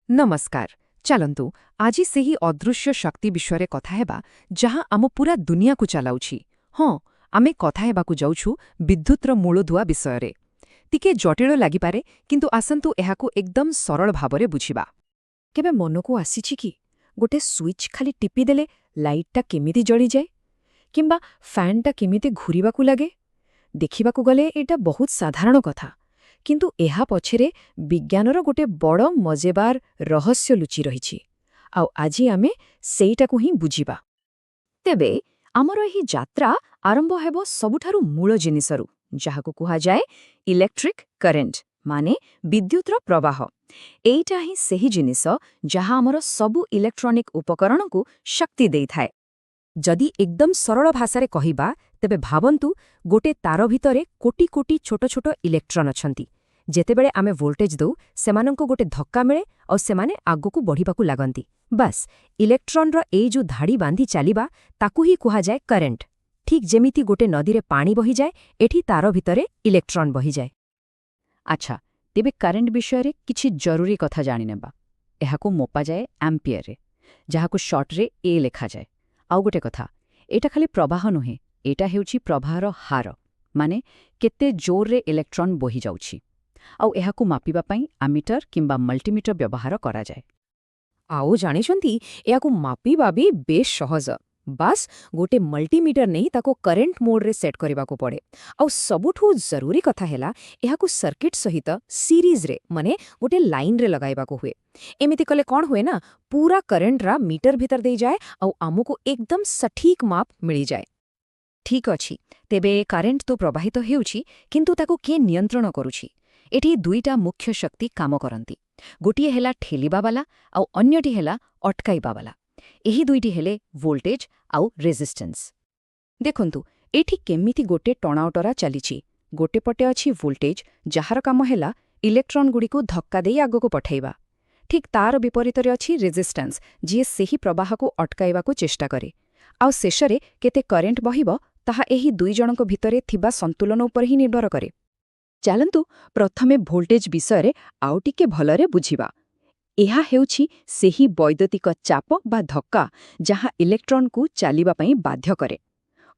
नमस्कार चलंतु आज से ही अदृश्य शक्ति विषय कथा हेबा जहां आम पूरा दुनिया को चलाउछि हाँ आमे कथा हेबाकु जाउछु विद्युतर मूलधुआ विषय रे टिके जटिल लागिपारे किंतु आसंतु एहाकु एकदम सरल भाबरे बुझिबा केबे मनकु आसीछि कि गोटे स्विच खाली टिपि देले लाइटटा केमिति जळि जाय किंबा फैनटा केमिति घुरिबाकु लागे देखिबाकु गले एटा बहुत साधारण कथा किंतु एहा पछरे विज्ञानर गोटे बड़ मजेबार रहस्य लुचि रहिछि आउ आजी आमे सेइटाकु ही बुझिबा तेबे आमर एही यात्रा आरंभ हेबो सबुठारु मूल जिनिसरु जाहाकु कुहा जाय इलेक्ट्रिक करेंट माने विद्युतर प्रवाह एइटा ही सेही जिनिस जहा आमर सबु इलेक्ट्रॉनिक उपकरणकु शक्ति देई थाए जदि एकदम सरल भाषारे कहिबा तेबे भावन्तु गोटे तार भितरे कोटी कोटी छोट छोट इलेक्ट्रॉन अछंती जेतेबेले आमे वोल्टेज दउ सेमानंको गोटे धक्का मिले और सेमाने आगोकु बढ़िबाकु लागंती बस इलेक्ट्रॉन रो एई जो धाड़ी बांधी चलिबा ताकु ही कुहा जाय करेंट ठीक जेमिति गोटे नदी रे पानी बही जाय एठी तार भितरे इलेक्ट्रॉन बही जाय अच्छा तेबे करेंट विषय रे किछि जरूरी कथा जानि नेबा एहाकु मोपा जाय एम्पियर रे जहाकु शॉर्ट रे ए लेखा जाय आउ गोटे कथा एटा खाली प्रवाह नुहे एटा हेउछि प्रवाहर हार माने केते जोर रे इलेक्ट्रॉन बही जाउछि आउ एहाकु मापिबा पई एमीटर किंबा मल्टीमीटर व्यवहार करा जाय आउ जानिछंती एहाकु मापिबा भी बेस सहज बस गोटे मल्टीमीटर नहीं ताको करेंट मोड रे सेट करिबाकु पड़े आउ सबुठु जरूरी कथा हेला एहाकु सर्किट सहित सीरीज रे माने गोटे लाइन रे लगाइबाकु हुए एमिति कले कोन हुए ना पूरा करेंट रा मीटर भीतर दे जाए आउ आमुको एकदम सटीक माप मिली जाए ठीक अछि तेबे करेंट तो प्रवाहित हेउछि किंतु ताको के नियंत्रण करूछि एठी दुईटा मुख्य शक्ति काम करंती गोटिए हेला ठेलिबा वाला आउ अन्यटी हेला अटकाइबा वाला एही दुईटी हेले वोल्टेज आउ रेजिस्टेंस देखंतु एठी केमिति गोटे टणाउटरा चलिछि गोटे पटे अछि वोल्टेज जहार काम हेला इलेक्ट्रॉन गुडीको धक्का देई आगको पठाइबा ठीक तार विपरीतरे अछि रेजिस्टेंस जे सेही प्रवाहको अटकाइबाको चेष्टा करे आउ शेषरे केते करेंट बहिबो ताहा एही दुई जनक भितरे थिबा संतुलन उपर ही निर्भर करे चलंतु प्रथमे वोल्टेज विषय आउ टिके भलरे बुझिबा एहा हेउछि सेही वैद्युतिक चाप बा धक्का जहा इलेक्ट्रॉन को चलिबा पई बाध्य करे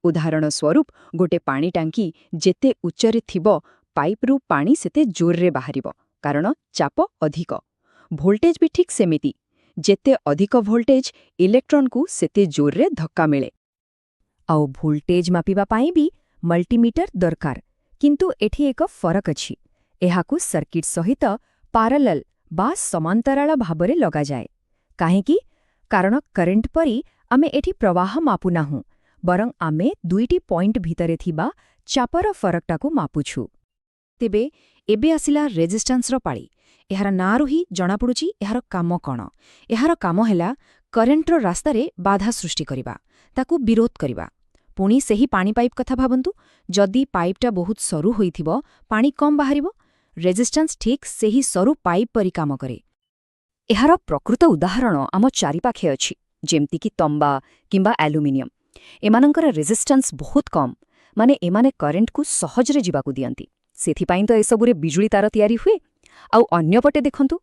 उदाहरण स्वरूप गोटे पानी टांकी जेते उच्चरे थिबो पाइपरु पानी सेते जोर रे बाहरिबो कारण चाप अधिक वोल्टेज भी ठीक सेमिति जेते अधिक वोल्टेज इलेक्ट्रॉन को सेते जोर रे धक्का मिले आउ वोल्टेज मापिबा पाई भी मल्टीमीटर दरकार किंतु एठी एक फरक अछि एहाकु सर्किट सहित पैरेलल बा समांतराल भाबरे लगा जाए काहेकि कारण करेंट परी आमे एठी प्रवाह मापु नाहु बरं आमे दुईटी पॉइंट भितरे थिबा चापर फरकटाकु मापुछु तेबे एबे आसिला रेजिस्टेंस रो पाळी एहार नारु ही जणा पडुची एहार काम कोन एहार काम हेला करेंट रो रास्ता रे बाधा सृष्टि करिबा ताकु विरोध करिबा पुणी सेही पानी पाइप कथा भाबंतु जदि पाइपटा बहुत सरू होइथिबो पानी कम बाहरिबो रेजिस्टेंस ठीक सेही सरू पाइप परी काम करे एहार प्रकृत उदाहरण आम चारिपाखे अछि जेमति कि तंबा किंबा एल्युमिनियम एमानंकर रेजिस्टेंस बहुत कम माने एमाने करेंट को सहज रे जिबाकु दियंती सेथिपाई तो एसबुरे बिजुली तार तयारी हुए आउ अन्यपटे देखंतु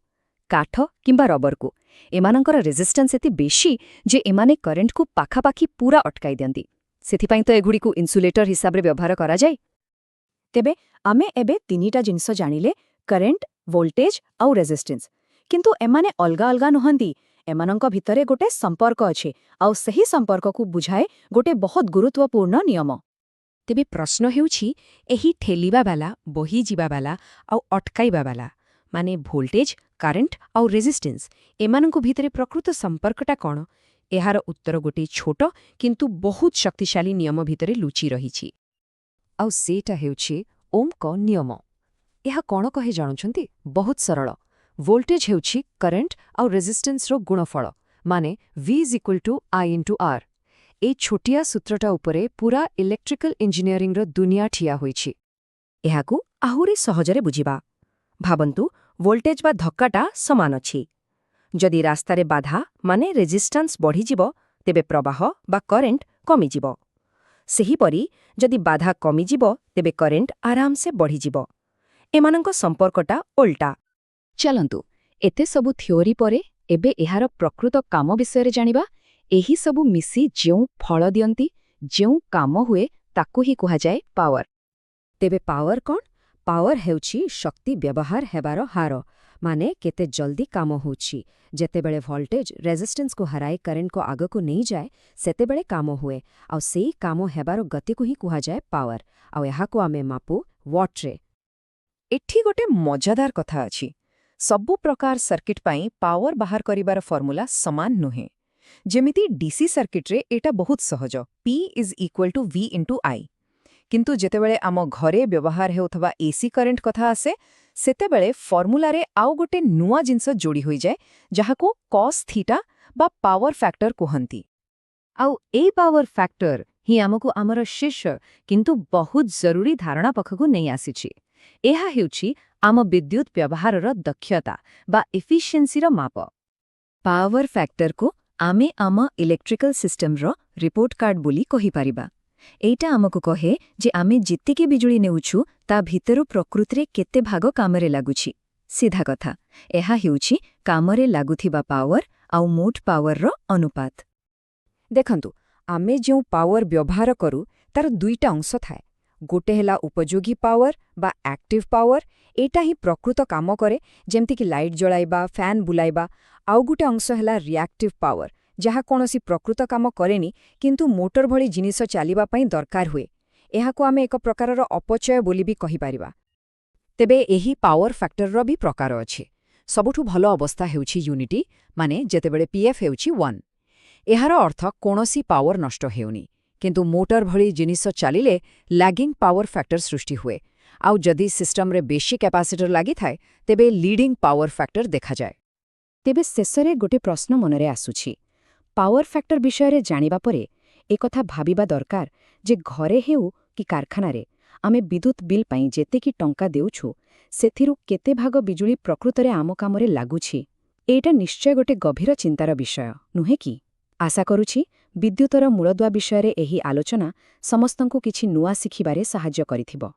काठ किंबा रबर को एमानंकर रेजिस्टेंस एते बेशी जे एमाने करेंट को पाखापाखी पूरा अटकाई दियंती सेथिपाई तो एगुडी को इन्सुलेटर हिसाब रे व्यवहार करा जाय तेबे आमे एबे तीनिटा जिनिस जानिले करेंट वोल्टेज आउ रेजिस्टेंस किंतु एमाने अलगा अलगा नहंती एमानंक भितरे गोटे संपर्क अछि आउ सही संपर्क को बुझाए गोटे बहुत गुरुत्वपूर्ण नियम तेबे प्रश्न हेउछि एही ठेलिबा वाला बही जिबा वाला आउ अटकाइबा वाला माने वोल्टेज करेंट आउ रेजिस्टेंस एमानंक भितरे प्रकृत संपर्कटा कोन एहार उत्तर गोटे छोट किंतु बहुत शक्तिशाली नियम भितरे लुचि रहिछि आउ सेटा हेउछि ओम को नियम एहा कोन कहे जानुछंती बहुत सरल वोल्टेज हेउछि करेंट आउ रेजिस्टेंस रो गुणफल माने V = I * R ए छोटिया सूत्रटा उपरे पूरा इलेक्ट्रिकल इंजीनियरिंग रो दुनिया ठिया होइछि एहाकु आहुरी सहजरे बुझिबा भाबंतु वोल्टेज बा धक्काटा समान अछि जदि रास्तारे बाधा माने रेजिस्टेंस बढ़ी जिवो तेबे प्रवाह बा करेंट कमी जिवो सेही परी जदि बाधा कमी जिवो तेबे करेंट आराम से बढ़ी जिवो एमानंक संपर्कटा उल्टा चलंतु एते सबु थियोरी परे एबे एहार प्रकृत काम विषय जानिबा। एही सबु मिसी जेउ फल दियंती, जेउ काम हुए ताकू ही कुहा जाए पावर। तेबे पावर कौन? पावर हेउछि शक्ति व्यवहार हेबार हार, माने केते जल्दी काम होउछि। जेतेबेले वोल्टेज रेजिस्टेंस को हराई करंट को आग को नहीं जाए सेतेबेले काम हुए, आउ सेई काम हेबार गति को ही कुहा जाए पावर। आउ एहा को आमे मापु वाट रे। एठी गोटे मजादार कथा अछि। सबु प्रकार सर्किट पाई पावर बाहर करिबार फॉर्मूला समान नुहे। जेमिति डीसी सर्किट रे एटा बहुत सहज, P = V × I। किंतु जेतेबेले आम घरे व्यवहार हेउथबा एसी करंट कथा आसे, सेतेबेले फॉर्मूला रे आउ गोटे नुआ जिंस जोड़ी होई जाए, जहाको cos थीटा बा पावर फैक्टर कुहंती। आउ ए पावर फैक्टर ही आमको आमर शिष्य किंतु बहुत जरूरी धारणा पखकु नहीं आसीछि। एहा हेउछि आम विद्युत व्यवहारर दक्षता बा एफिशिएंसी र माप। पावर फैक्टर को आमे आम इलेक्ट्रिकल सिस्टम रो रिपोर्ट कार्ड बोली कहि पारिबा। एटा आमको कहे जे आमे जित्तिके बिजुली नेउछु ता भितरु प्रकृतिरे केते भाग कामरे लागुछि। सीधा कथा, एहा हेउछि कामरे लागुथिबा पावर आउ मोट पावर रो अनुपात। देखंतु, आमे जो पावर व्यवहार करू तार दुईटा अंश थाए। गोटे हेला उपयोगी पावर बा एक्टिव पावर, एटा ही प्रकृत काम करे, जेमति कि लाइट जळाइबा, फैन बुलाइबा। आउ गोटे अंश हेला रिएक्टिव पावर, जहा कोनोसी प्रकृत काम करेनी किंतु मोटर भली जिनिस चालिबा पई दरकार हुए। एहाको आमे एक प्रकारर अपचय बोली भी कहि पारिबा। तेबे एही पावर फैक्टर रो भी प्रकार अछि। सबुठु भलो अवस्था हेउछि यूनिटी, माने जेतेबेले पीएफ हेउछि 1। एहार अर्थ कोनोसी पावर नष्ट हेउनी, किंतु मोटर भली जिनिस चालिले लैगिंग पावर फैक्टर सृष्टि हुए। आउ जदि सिस्टम रे बेशी कैपेसिटर लागि थाए, तेबे लीडिंग पावर फैक्टर देखा जाए। तेबे शेषरे गोटे प्रश्न मनरे आसुछि। पावर फैक्टर विषय रे जानिबा परे एकथा भाबिबा दरकार जे घरे हेउ कि कारखाना रे आमे विद्युत बिल पई जेते कि टंका देउछु, सेथिरु केते भाग बिजुली प्रकृतरे आम कामरे लागुछि। एटा निश्चय गोटे गभीर चिंतार विषय नुहे कि? आशा करुछि विद्युतर मूलदुआ विषय रे एही आलोचना समस्तंकु किछि नुआ शिखिबारे साहाय्य करिथिबो।